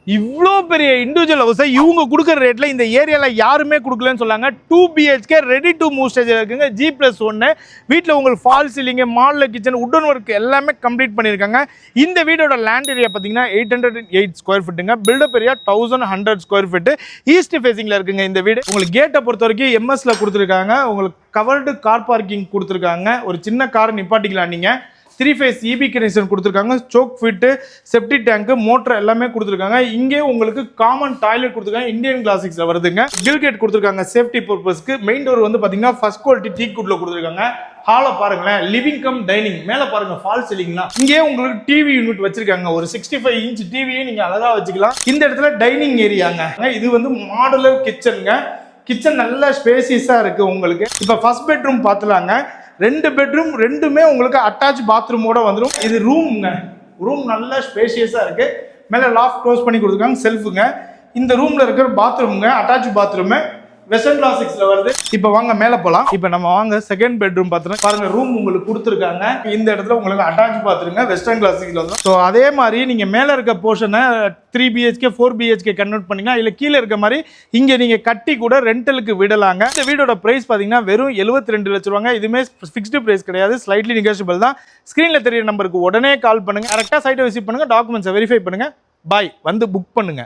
இவ்வளோ பெரிய இண்டிவிஜுவல் ஹவுஸை இவங்க கொடுக்குற ரேட்டில் இந்த ஏரியாவில் யாருமே கொடுக்கலன்னு சொல்லாங்க. 2 BHK ரெடி டு மூவ் ஸ்டேஜில் இருக்குங்க. G+1 வீட்டில் உங்களுக்கு fall ceiling, model kitchen, wooden work எல்லாமே கம்ப்ளீட் பண்ணியிருக்காங்க. இந்த வீடோட லேண்ட் ஏரியா பார்த்தீங்கன்னா 808 ஸ்கொயர் ஃபீட்டுங்க. Built up area 1100 square feet. East ஃபேசிங்கில் இருக்குங்க இந்த வீடு. உங்களுக்கு கேட்டை பொறுத்த வரைக்கும் எம்எஸ்ல கொடுத்துருக்காங்க. உங்களுக்கு கவர்டு கார் பார்க்கிங் கொடுத்துருக்காங்க. ஒரு சின்ன காரை நிப்பாட்டிக்கலாம் நீங்கள். 3 phase EB கனெக்ஷன் கொடுத்துருக்காங்க. ஸ்டோக் ஃபிட்டு, செப்டி டேங்க், மோட்டர் எல்லாமே கொடுத்துருக்காங்க. இங்கே உங்களுக்கு காமன் டாய்லெட் கொடுத்துருக்காங்க. இந்தியன் கிளாசிக்ஸ்ல வருதுங்க. கில் கேட் கொடுத்துருக்காங்க சேஃப்டி பர்பஸ்க்கு. மெயின் டோர் வந்து பாத்தீங்கன்னா ஃபர்ஸ்ட் குவாலிட்டி டீக் வுட்ல கொடுத்துருக்காங்க. ஹாலை பாருங்களேன், லிவிங் கம் டைனிங். மேல பாருங்க ஃபால் சீலிங்லாம். இங்கே உங்களுக்கு டிவி யூனிட் வச்சிருக்காங்க. ஒரு 65 இன்ச் டிவியை நீங்க அழகா வச்சுக்கலாம். இந்த இடத்துல டைனிங் ஏரியாங்க. இது வந்து மாடுலர் கிச்சனுங்க. கிச்சன் நல்ல ஸ்பேசியஸா இருக்கு உங்களுக்கு. இப்போ ஃபர்ஸ்ட் பெட்ரூம் பார்த்துலாங்க. 2 பெட்ரூம், ரெண்டுமே உங்களுக்கு அட்டாச் பாத்ரூமோட வந்துடும். இது ரூம்ங்க. ரூம் நல்ல ஸ்பேஷியஸா இருக்கு. மேல லாஃப்ட் க்ளோஸ் பண்ணி கொடுத்துருக்காங்க. செல்ஃபுங்க. இந்த ரூம்ல இருக்கிற பாத்ரூம்ங்க, அட்டாச் பாத்ரூம் வெஸ்டர்ன் கிளாசிக்ஸ்ல வருது. இப்போ வாங்க மேல போலாம். இப்போ நம்ம வாங்க செகண்ட் பெட்ரூம் பாத்துறோம். பாருங்க ரூம் உங்களுக்கு கொடுத்துருக்காங்க. இந்த இடத்துல உங்களுக்கு அட்டாச் பாத்ரூம்ங்க வெஸ்டர்ன் கிளாசிக்ஸ்ல வந்து. ஸோ அதே மாதிரி நீங்க மேல இருக்க போர்ஷனை 3 BHK 4 BHK கன்வெர்ட் பண்ணீங்கன்னா இல்ல கீழே இருக்க மாதிரி இங்க நீங்க கட்டி கூட ரெண்டலுக்கு விடலாங்க. இந்த வீடோட பிரைஸ் பாத்தீங்கன்னா வெறும் 72 லட்சம் ரூபாங்க. இதுமே ஃபிக்ஸ்டு பிரைஸ் கிடையாது, ஸ்லைட்லி நெகோஷியபிள் தான். ஸ்கிரீன்ல தெரியற நம்பருக்கு உடனே கால் பண்ணுங்க. கரெக்டா சைட்டை விசிட் பண்ணுங்க, டாக்குமெண்ட்ஸை வெரிஃபை பண்ணுங்க. பாய் வந்து புக் பண்ணுங்க.